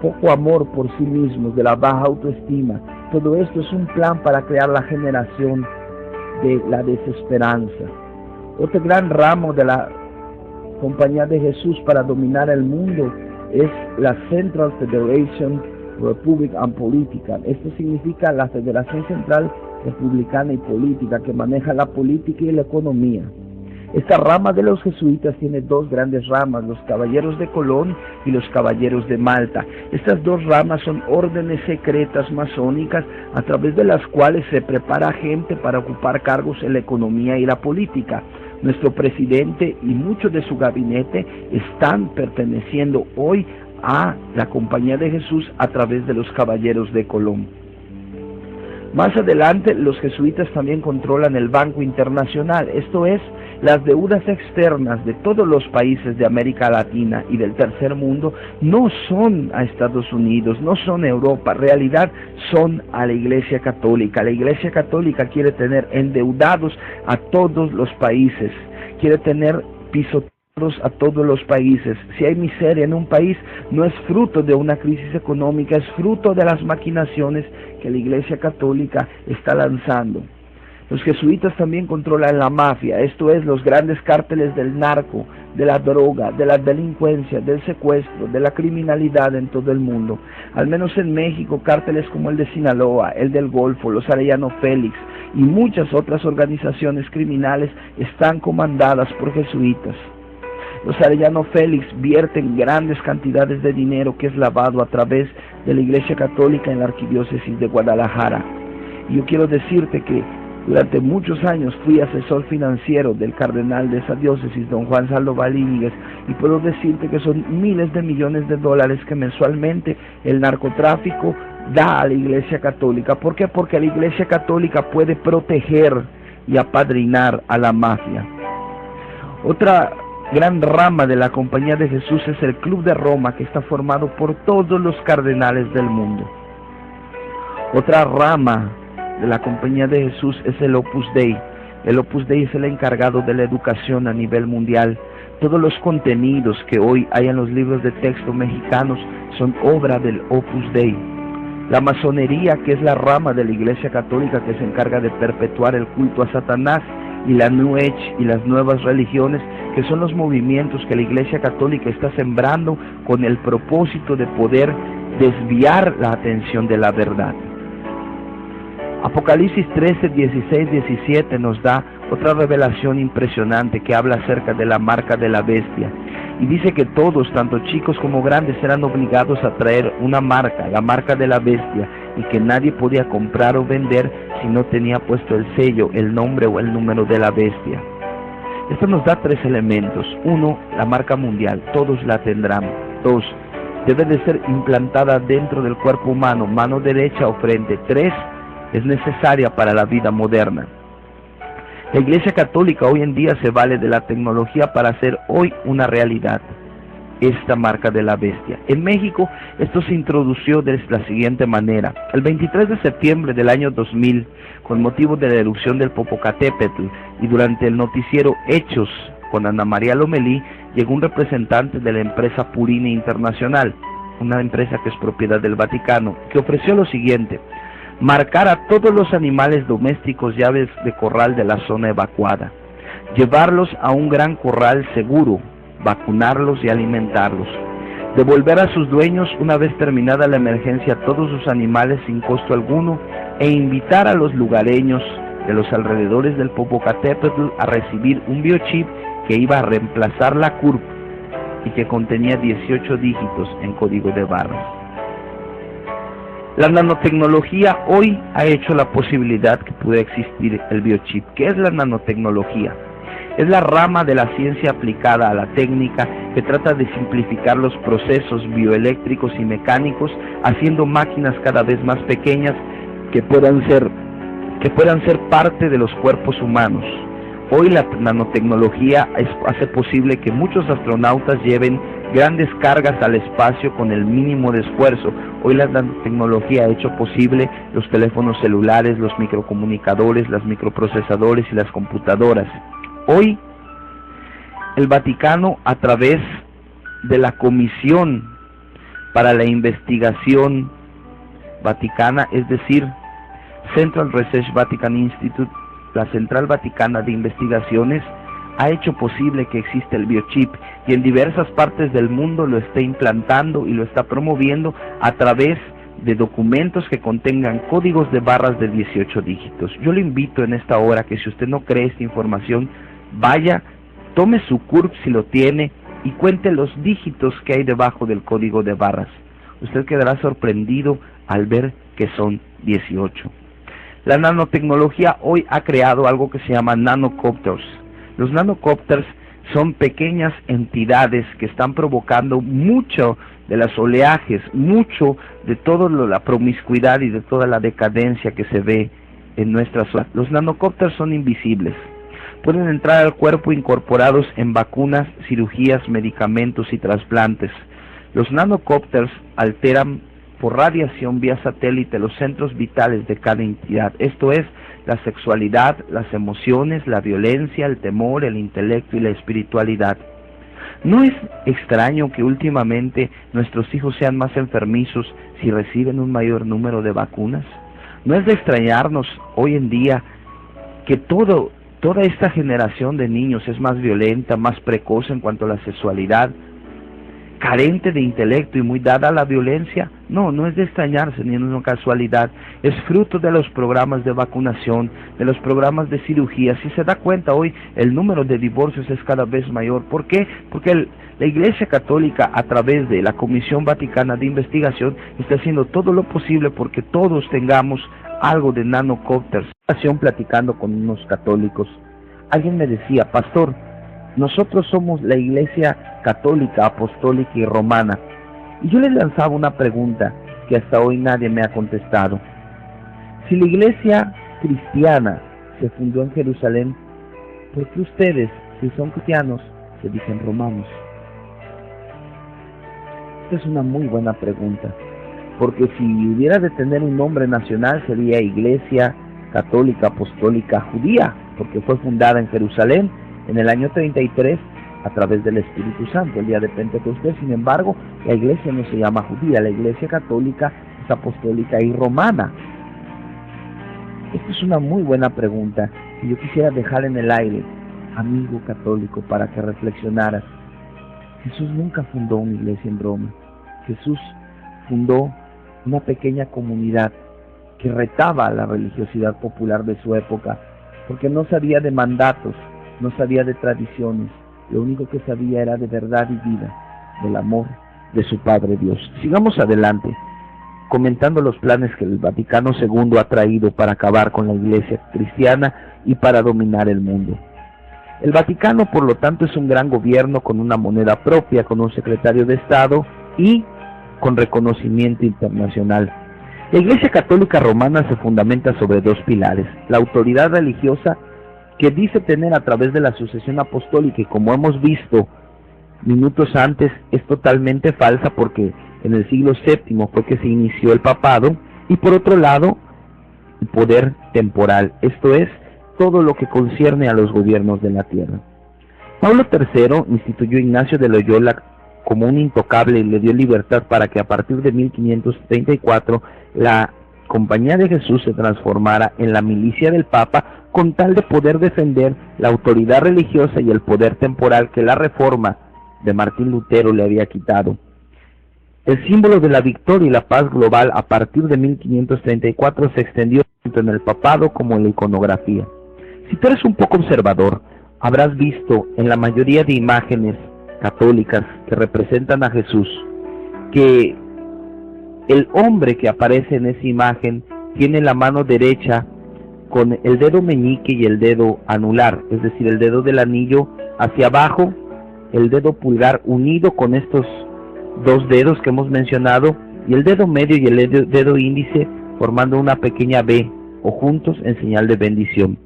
poco amor por sí mismos, de la baja autoestima. Todo esto es un plan para crear la generación de la desesperanza. Otro gran ramo de la Compañía de Jesús para dominar el mundo es la Central Federation Republican and Political. Esto significa la Federación Central Republicana y Política, que maneja la política y la economía. Esta rama de los jesuitas tiene dos grandes ramas: los caballeros de Colón y los caballeros de Malta. Estas dos ramas son órdenes secretas masónicas a través de las cuales se prepara gente para ocupar cargos en la economía y la política. Nuestro presidente y muchos de su gabinete están perteneciendo hoy a la Compañía de Jesús a través de los caballeros de Colón. Más adelante, los jesuitas también controlan el Banco Internacional, esto es, las deudas externas de todos los países de América Latina y del tercer mundo no son a Estados Unidos, no son a Europa, en realidad son a la Iglesia Católica. La Iglesia Católica quiere tener endeudados a todos los países, quiere tener pisoteados a todos los países. Si hay miseria en un país, no es fruto de una crisis económica, es fruto de las maquinaciones que la Iglesia Católica está lanzando. Los jesuitas también controlan la mafia, esto es, los grandes cárteles del narco, de la droga, de la delincuencia, del secuestro, de la criminalidad en todo el mundo. Al menos en México, cárteles como el de Sinaloa, el del Golfo, los Arellano Félix y muchas otras organizaciones criminales están comandadas por jesuitas. Los Arellano Félix vierten grandes cantidades de dinero que es lavado a través de la Iglesia Católica en la Arquidiócesis de Guadalajara. Y yo quiero decirte que durante muchos años fui asesor financiero del cardenal de esa diócesis, don Juan Sandoval Íñiguez, y puedo decirte que son miles de millones de dólares que mensualmente el narcotráfico da a la Iglesia Católica. ¿Por qué? Porque la Iglesia Católica puede proteger y apadrinar a la mafia. Otra gran rama de la Compañía de Jesús es el Club de Roma, que está formado por todos los cardenales del mundo. Otra rama de la Compañía de Jesús es el Opus Dei. El Opus Dei es el encargado de la educación a nivel mundial. Todos los contenidos que hoy hay en los libros de texto mexicanos son obra del Opus Dei. La masonería, que es la rama de la Iglesia Católica que se encarga de perpetuar el culto a Satanás, y la New Age y las nuevas religiones, que son los movimientos que la Iglesia Católica está sembrando con el propósito de poder desviar la atención de la verdad. Apocalipsis 13, 16, 17 nos da otra revelación impresionante que habla acerca de la marca de la bestia. Y dice que todos, tanto chicos como grandes, serán obligados a traer una marca, la marca de la bestia, y que nadie podía comprar o vender si no tenía puesto el sello, el nombre o el número de la bestia. Esto nos da tres elementos. Uno, la marca mundial, todos la tendrán. Dos, debe de ser implantada dentro del cuerpo humano, mano derecha o frente. Tres, es necesaria para la vida moderna. La Iglesia Católica hoy en día se vale de la tecnología para hacer hoy una realidad esta marca de la bestia. En México esto se introdució de la siguiente manera. El 23 de septiembre del año 2000, con motivo de la erupción del Popocatépetl y durante el noticiero Hechos con Ana María Lomelí, llegó un representante de la empresa Purina Internacional, una empresa que es propiedad del Vaticano, que ofreció lo siguiente: marcar a todos los animales domésticos y aves de corral de la zona evacuada, llevarlos a un gran corral seguro, vacunarlos y alimentarlos. devolver a sus dueños una vez terminada la emergencia todos sus animales sin costo alguno e invitar a los lugareños de los alrededores del Popocatépetl a recibir un biochip que iba a reemplazar la CURP y que contenía 18 dígitos en código de barras. La nanotecnología hoy ha hecho la posibilidad que pueda existir el biochip. ¿Qué es la nanotecnología? Es la rama de la ciencia aplicada a la técnica que trata de simplificar los procesos bioeléctricos y mecánicos, haciendo máquinas cada vez más pequeñas que puedan ser parte de los cuerpos humanos. Hoy la nanotecnología hace posible que muchos astronautas lleven grandes cargas al espacio con el mínimo de esfuerzo. Hoy la nanotecnología ha hecho posible los teléfonos celulares, los microcomunicadores, los microprocesadores y las computadoras. Hoy el Vaticano, a través de la Comisión para la Investigación Vaticana, es decir, Central Research Vatican Institute, la Central Vaticana de Investigaciones, ha hecho posible que exista el biochip y en diversas partes del mundo lo está implantando y lo está promoviendo a través de documentos que contengan códigos de barras de 18 dígitos. Yo le invito en esta hora que si usted no cree esta información, vaya, tome su CURP si lo tiene y cuente los dígitos que hay debajo del código de barras. Usted quedará sorprendido al ver que son 18. La nanotecnología hoy ha creado algo que se llama nanocopters. Los nanocopters son pequeñas entidades que están provocando mucho de los oleajes, mucho de toda la promiscuidad y de toda la decadencia que se ve en nuestra zona. Los nanocopters son invisibles. Pueden entrar al cuerpo incorporados en vacunas, cirugías, medicamentos y trasplantes. Los nanocopters alteran por radiación vía satélite los centros vitales de cada entidad, esto es, la sexualidad, las emociones, la violencia, el temor, el intelecto y la espiritualidad. ¿No es extraño que últimamente nuestros hijos sean más enfermizos si reciben un mayor número de vacunas? ¿No es de extrañarnos hoy en día que toda esta generación de niños es más violenta, más precoz en cuanto a la sexualidad, carente de intelecto y muy dada a la violencia? No es de extrañarse ni en una casualidad, es fruto de los programas de vacunación, de los programas de cirugía. Si se da cuenta hoy, el número de divorcios es cada vez mayor. ¿Por qué? Porque la Iglesia Católica, a través de la Comisión Vaticana de Investigación, está haciendo todo lo posible porque todos tengamos algo de nanocopters. Platicando con unos católicos, alguien me decía: pastor, nosotros somos la Iglesia Católica, Apostólica y Romana. Y yo les lanzaba una pregunta que hasta hoy nadie me ha contestado. Si la Iglesia cristiana se fundó en Jerusalén, ¿por qué ustedes, si son cristianos, se dicen romanos? Esta es una muy buena pregunta, porque si hubiera de tener un nombre nacional sería Iglesia Católica Apostólica Judía, porque fue fundada en Jerusalén en el año 33 a través del Espíritu Santo, el día de Pentecostés. Sin embargo, la iglesia no se llama judía, la iglesia católica es apostólica y romana. Esta es una muy buena pregunta que yo quisiera dejar en el aire, amigo católico, para que reflexionaras. Jesús nunca fundó una iglesia en Roma. Jesús fundó una pequeña comunidad que retaba a la religiosidad popular de su época, porque no sabía de mandatos, no sabía de tradiciones, lo único que sabía era de verdad y vida, del amor de su Padre Dios. Sigamos adelante, comentando los planes que el Vaticano II ha traído para acabar con la iglesia cristiana y para dominar el mundo. El Vaticano, por lo tanto, es un gran gobierno con una moneda propia, con un secretario de Estado y con reconocimiento internacional. La Iglesia Católica Romana se fundamenta sobre dos pilares: la autoridad religiosa, que dice tener a través de la sucesión apostólica, y como hemos visto minutos antes, es totalmente falsa, porque en el siglo VII fue que se inició el papado, y por otro lado, el poder temporal, esto es, todo lo que concierne a los gobiernos de la tierra. Pablo III instituyó a Ignacio de Loyola como un intocable y le dio libertad para que a partir de 1534 la Compañía de Jesús se transformara en la milicia del Papa, con tal de poder defender la autoridad religiosa y el poder temporal que la reforma de Martín Lutero le había quitado. El símbolo de la victoria y la paz global a partir de 1534 se extendió tanto en el papado como en la iconografía. Si tú eres un poco observador, habrás visto en la mayoría de imágenes católicas que representan a Jesús que el hombre que aparece en esa imagen tiene la mano derecha con el dedo meñique y el dedo anular, es decir, el dedo del anillo hacia abajo, el dedo pulgar unido con estos dos dedos que hemos mencionado, y el dedo medio y el dedo índice formando una pequeña B o juntos en señal de bendición.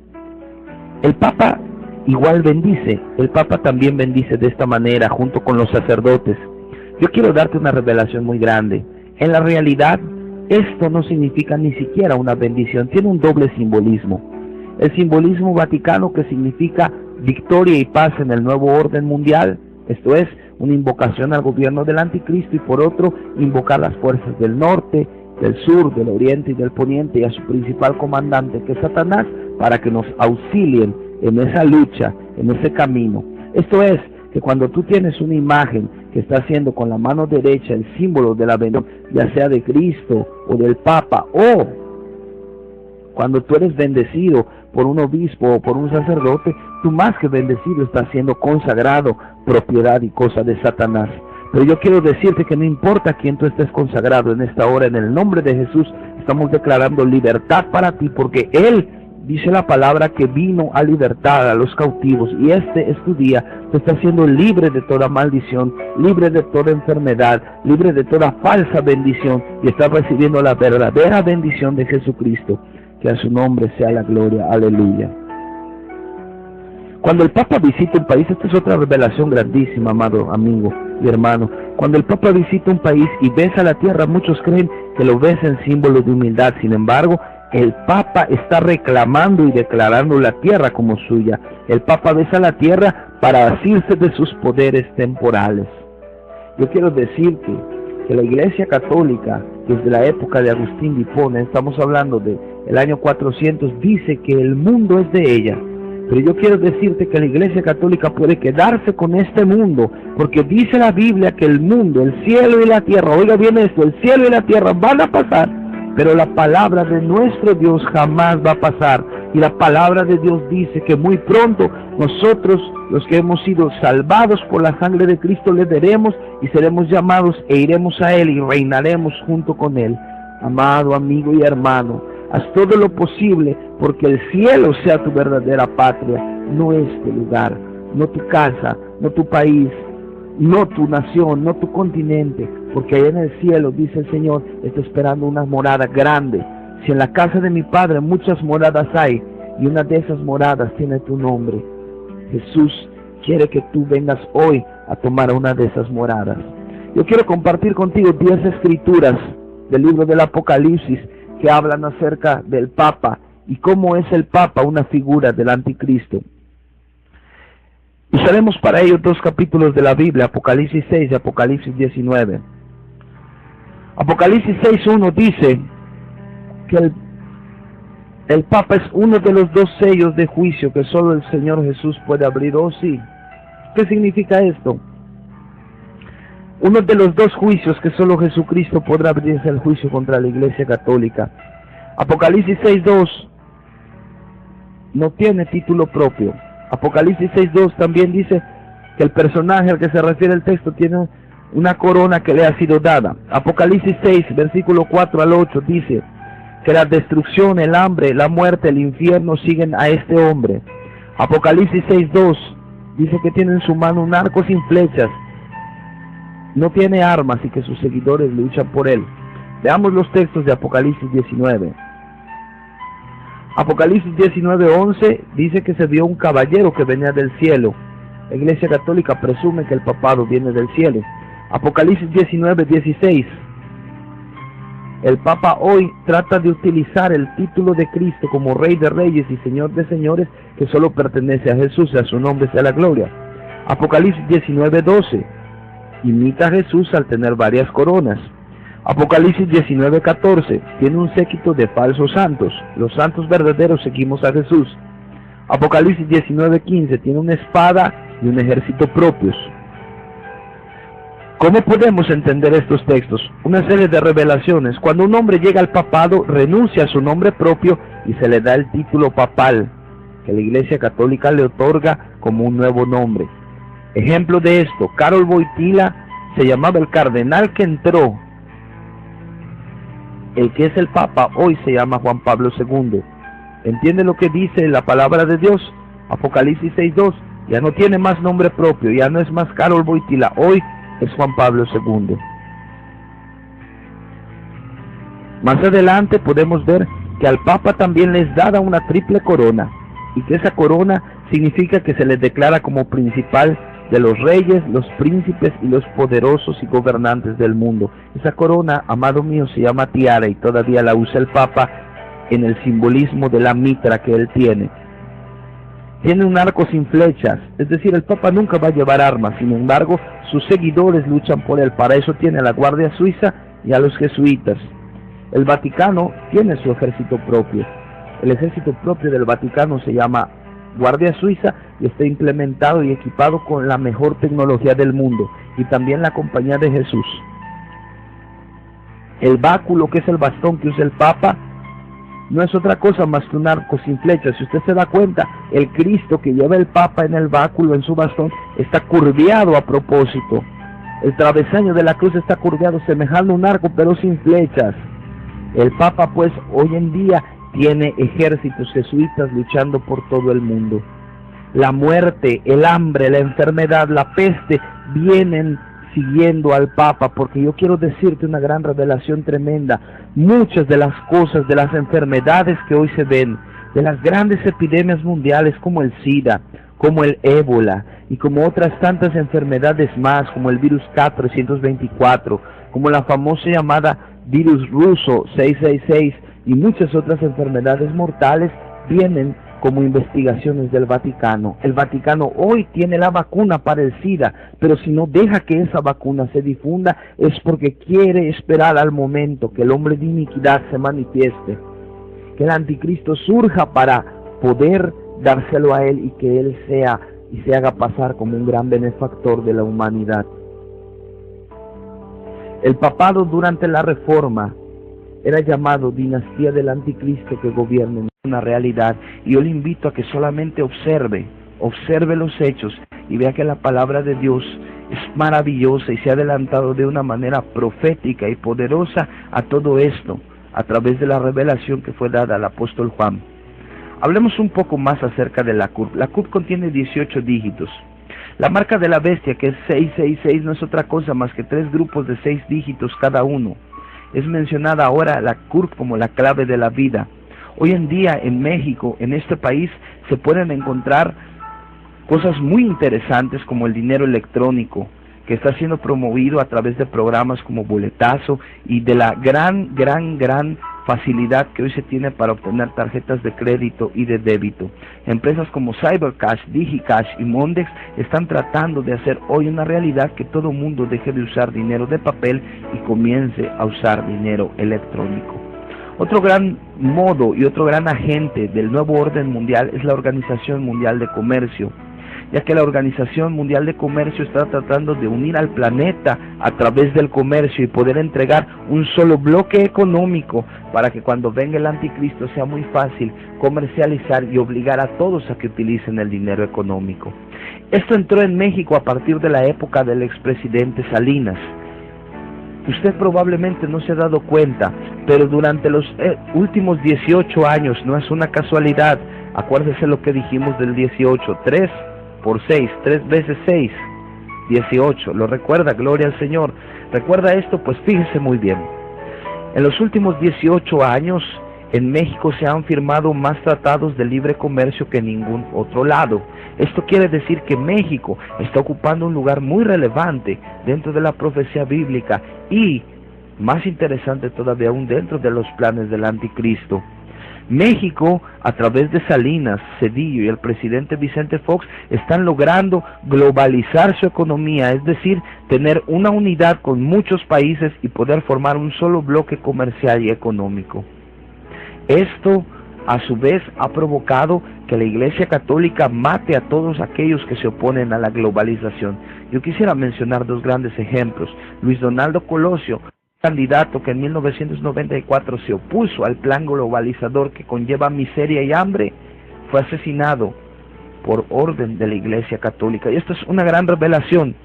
El Papa igual bendice, el Papa también bendice de esta manera junto con los sacerdotes. Yo quiero darte una revelación muy grande. En la realidad, esto no significa ni siquiera una bendición, tiene un doble simbolismo. El simbolismo vaticano, que significa victoria y paz en el nuevo orden mundial, esto es, una invocación al gobierno del anticristo, y por otro, invocar las fuerzas del norte, del sur, del oriente y del poniente, y a su principal comandante, que es Satanás, para que nos auxilien en esa lucha, en ese camino. Esto es, que cuando tú tienes una imagen que está haciendo con la mano derecha el símbolo de la bendición, ya sea de Cristo o del Papa, o cuando tú eres bendecido por un obispo o por un sacerdote, tú más que bendecido estás siendo consagrado, propiedad y cosa de Satanás. Pero yo quiero decirte que no importa quién tú estés consagrado en esta hora, en el nombre de Jesús estamos declarando libertad para ti, porque Él dice la palabra que vino a libertar a los cautivos, y este es tu día. Te está haciendo libre de toda maldición, libre de toda enfermedad, libre de toda falsa bendición, y estás recibiendo la verdadera bendición de Jesucristo. Que a su nombre sea la gloria. Aleluya. Cuando el Papa visita un país, esta es otra revelación grandísima, amado amigo y hermano. Cuando el Papa visita un país y besa la tierra, muchos creen que lo besa en símbolo de humildad. Sin embargo, el Papa está reclamando y declarando la tierra como suya. El Papa besa la tierra para asirse de sus poderes temporales. Yo quiero decirte que la Iglesia Católica, desde la época de Agustín de Hipona, estamos hablando de el año 400, dice que el mundo es de ella. Pero yo quiero decirte que la Iglesia Católica puede quedarse con este mundo, porque dice la Biblia que el mundo, el cielo y la tierra, oiga bien esto, el cielo y la tierra van a pasar, pero la palabra de nuestro Dios jamás va a pasar. Y la palabra de Dios dice que muy pronto nosotros, los que hemos sido salvados por la sangre de Cristo, le veremos y seremos llamados e iremos a Él y reinaremos junto con Él. Amado amigo y hermano, haz todo lo posible porque el cielo sea tu verdadera patria, no este lugar, no tu casa, no tu país, no tu nación, no tu continente, porque allá en el cielo, dice el Señor, está esperando una morada grande. Si en la casa de mi Padre muchas moradas hay, y una de esas moradas tiene tu nombre, Jesús quiere que tú vengas hoy a tomar una de esas moradas. Yo quiero compartir contigo 10 escrituras del libro del Apocalipsis que hablan acerca del Papa y cómo es el Papa una figura del anticristo. Usaremos para ello 2 capítulos de la Biblia, Apocalipsis 6 y Apocalipsis 19. Apocalipsis 6:1 dice que el Papa es uno de los 2 sellos de juicio que solo el Señor Jesús puede abrir. Oh sí. ¿Qué significa esto? Uno de los 2 juicios que solo Jesucristo podrá abrir es el juicio contra la Iglesia Católica. Apocalipsis 6:2 no tiene título propio. Apocalipsis 6:2 también dice que el personaje al que se refiere el texto tiene una corona que le ha sido dada. Apocalipsis 6, versículo 4 al 8 dice que la destrucción, el hambre, la muerte, el infierno siguen a este hombre. Apocalipsis 6:2 dice que tiene en su mano un arco sin flechas, no tiene armas y que sus seguidores luchan por él. Veamos los textos de Apocalipsis 19. Apocalipsis 19:11 dice que se vio un caballero que venía del cielo. La Iglesia Católica presume que el papado viene del cielo. Apocalipsis 19:16. El Papa hoy trata de utilizar el título de Cristo como Rey de Reyes y Señor de Señores, que solo pertenece a Jesús, a su nombre sea la gloria. Apocalipsis 19:12. Imita a Jesús al tener varias coronas. Apocalipsis 19:14. Tiene un séquito de falsos santos. Los santos verdaderos seguimos a Jesús. Apocalipsis 19:15. Tiene una espada y un ejército propios. ¿Cómo podemos entender estos textos? Una serie de revelaciones. Cuando un hombre llega al papado, renuncia a su nombre propio y se le da el título papal, que la Iglesia Católica le otorga como un nuevo nombre. Ejemplo de esto, Karol Wojtyła se llamaba el cardenal que entró. El que es el Papa hoy se llama Juan Pablo II. ¿Entiende lo que dice la palabra de Dios? Apocalipsis 6:2. Ya no tiene más nombre propio, ya no es más Karol Wojtyła, hoy es Juan Pablo II. Más adelante podemos ver que al Papa también les dada una triple corona, y que esa corona significa que se les declara como principal de los reyes, los príncipes y los poderosos y gobernantes del mundo. Esa corona, amado mío, se llama tiara y todavía la usa el Papa en el simbolismo de la mitra que él tiene. Tiene un arco sin flechas, es decir, el Papa nunca va a llevar armas, sin embargo, sus seguidores luchan por él. Para eso tiene a la Guardia Suiza y a los jesuitas. El Vaticano tiene su ejército propio. El ejército propio del Vaticano se llama Guardia Suiza y está implementado y equipado con la mejor tecnología del mundo, y también la Compañía de Jesús. El báculo, que es el bastón que usa el Papa, no es otra cosa más que un arco sin flechas. Si usted se da cuenta, el Cristo que lleva el Papa en el báculo, en su bastón, está curveado a propósito. El travesaño de la cruz está curveado, semejando un arco, pero sin flechas. El Papa, pues, hoy en día tiene ejércitos jesuitas luchando por todo el mundo. La muerte, el hambre, la enfermedad, la peste vienen siguiendo al Papa, porque yo quiero decirte una gran revelación tremenda. Muchas de las cosas, de las enfermedades que hoy se ven, de las grandes epidemias mundiales como el SIDA, como el ébola y como otras tantas enfermedades más, como el virus K324, como la famosa llamada virus ruso 666 y muchas otras enfermedades mortales, vienen como investigaciones del Vaticano. El Vaticano hoy tiene la vacuna para el SIDA, pero si no deja que esa vacuna se difunda es porque quiere esperar al momento que el hombre de iniquidad se manifieste, que el anticristo surja para poder dárselo a él y que él sea y se haga pasar como un gran benefactor de la humanidad. El papado durante la Reforma era llamado dinastía del anticristo que gobierna en una realidad, y yo le invito a que solamente observe los hechos y vea que la palabra de Dios es maravillosa y se ha adelantado de una manera profética y poderosa a todo esto a través de la revelación que fue dada al apóstol Juan. Hablemos un poco más acerca de la CURP. La CURP contiene 18 dígitos. La marca de la bestia, que es 666, no es otra cosa más que 3 grupos de 6 dígitos cada uno. Es mencionada ahora la CURP como la clave de la vida. Hoy en día en México, en este país, se pueden encontrar cosas muy interesantes como el dinero electrónico, que está siendo promovido a través de programas como Boletazo y de la gran facilidad que hoy se tiene para obtener tarjetas de crédito y de débito. Empresas como Cybercash, DigiCash y Mondex están tratando de hacer hoy una realidad que todo mundo deje de usar dinero de papel y comience a usar dinero electrónico. Otro gran modo y otro gran agente del nuevo orden mundial es la Organización Mundial de Comercio, ya que la Organización Mundial de Comercio está tratando de unir al planeta a través del comercio y poder entregar un solo bloque económico para que cuando venga el anticristo sea muy fácil comercializar y obligar a todos a que utilicen el dinero económico. Esto entró en México a partir de la época del expresidente Salinas. Usted probablemente no se ha dado cuenta, pero durante los últimos 18 años, no es una casualidad, acuérdese lo que dijimos del 18, 3 por 6, 3 veces 6, 18, ¿lo recuerda? Gloria al Señor. ¿Recuerda esto? Pues fíjese muy bien. En los últimos 18 años, en México se han firmado más tratados de libre comercio que en ningún otro lado. Esto quiere decir que México está ocupando un lugar muy relevante dentro de la profecía bíblica y, más interesante todavía aún, dentro de los planes del anticristo. México, a través de Salinas, Cedillo y el presidente Vicente Fox, están logrando globalizar su economía, es decir, tener una unidad con muchos países y poder formar un solo bloque comercial y económico. Esto a su vez ha provocado que la Iglesia Católica mate a todos aquellos que se oponen a la globalización. Yo quisiera mencionar dos grandes ejemplos. Luis Donaldo Colosio, candidato que en 1994 se opuso al plan globalizador que conlleva miseria y hambre, fue asesinado por orden de la Iglesia Católica. Y esto es una gran revelación,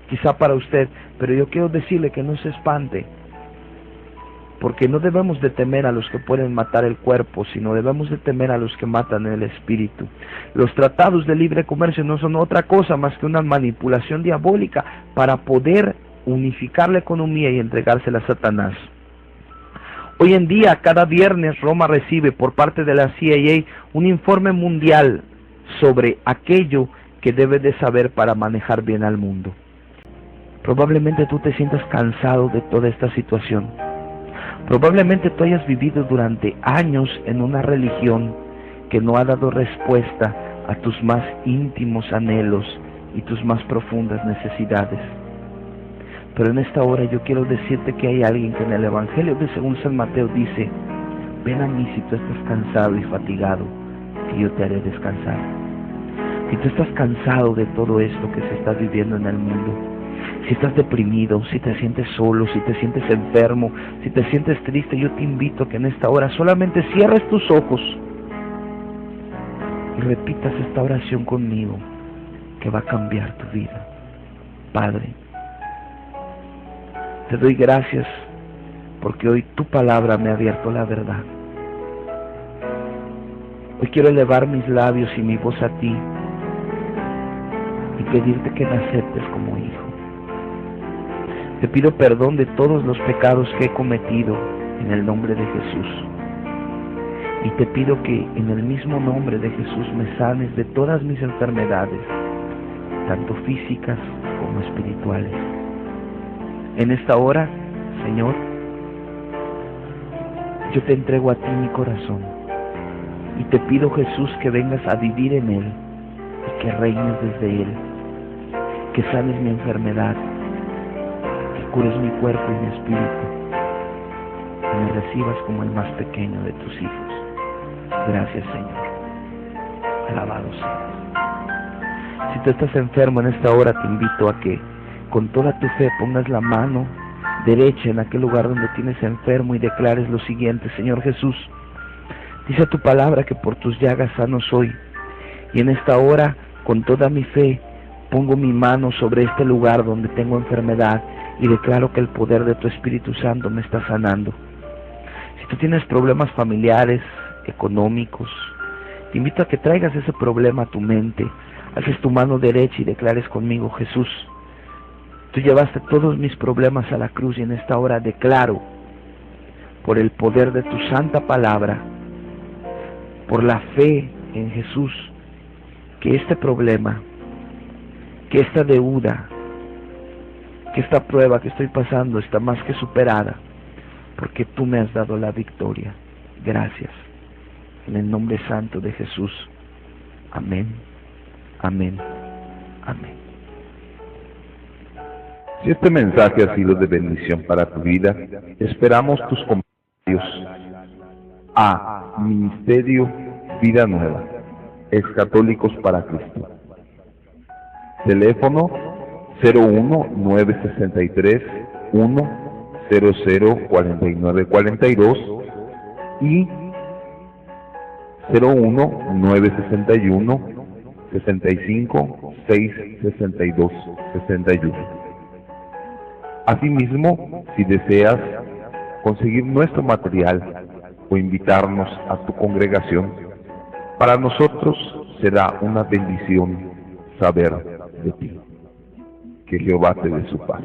quizá para usted, pero yo quiero decirle que no se espante, porque no debemos de temer a los que pueden matar el cuerpo, sino debemos de temer a los que matan el espíritu. Los tratados de libre comercio no son otra cosa más que una manipulación diabólica para poder unificar la economía y entregársela a Satanás. Hoy en día, cada viernes, Roma recibe por parte de la CIA un informe mundial sobre aquello que debe de saber para manejar bien al mundo. Probablemente tú te sientas cansado de toda esta situación. Probablemente tú hayas vivido durante años en una religión que no ha dado respuesta a tus más íntimos anhelos y tus más profundas necesidades. Pero en esta hora yo quiero decirte que hay alguien que en el Evangelio de según San Mateo dice: ven a mí si tú estás cansado y fatigado, que yo te haré descansar. Si tú estás cansado de todo esto que se está viviendo en el mundo, si estás deprimido, si te sientes solo, si te sientes enfermo, si te sientes triste, yo te invito a que en esta hora solamente cierres tus ojos y repitas esta oración conmigo, que va a cambiar tu vida. Padre, te doy gracias porque hoy tu palabra me ha abierto la verdad. Hoy quiero elevar mis labios y mi voz a ti y pedirte que me aceptes como hijo. Te pido perdón de todos los pecados que he cometido en el nombre de Jesús. Y te pido que en el mismo nombre de Jesús me sanes de todas mis enfermedades, tanto físicas como espirituales. En esta hora, Señor, yo te entrego a ti mi corazón y te pido, Jesús, que vengas a vivir en él y que reines desde él, que sanes mi enfermedad, que cures mi cuerpo y mi espíritu, que me recibas como el más pequeño de tus hijos. Gracias, Señor. Alabado seas. Si tú estás enfermo en esta hora, te invito a que con toda tu fe pongas la mano derecha en aquel lugar donde tienes enfermo y declares lo siguiente: Señor Jesús, dice tu palabra que por tus llagas sano soy, y en esta hora, con toda mi fe, pongo mi mano sobre este lugar donde tengo enfermedad y declaro que el poder de tu Espíritu Santo me está sanando. Si tú tienes problemas familiares, económicos, te invito a que traigas ese problema a tu mente, haces tu mano derecha y declares conmigo: Jesús, tú llevaste todos mis problemas a la cruz y en esta hora declaro, por el poder de tu santa palabra, por la fe en Jesús, que este problema, que esta deuda, que esta prueba que estoy pasando está más que superada, porque tú me has dado la victoria. Gracias. En el nombre santo de Jesús. Amén. Amén. Amén. Si este mensaje ha sido de bendición para tu vida, esperamos tus comentarios a Ministerio Vida Nueva, Excatólicos para Cristo. Teléfono 01-963 100-4942 y 01-961 65-662-61. Asimismo, si deseas conseguir nuestro material o invitarnos a tu congregación, para nosotros será una bendición saber de ti. Que Jehová te dé su paz.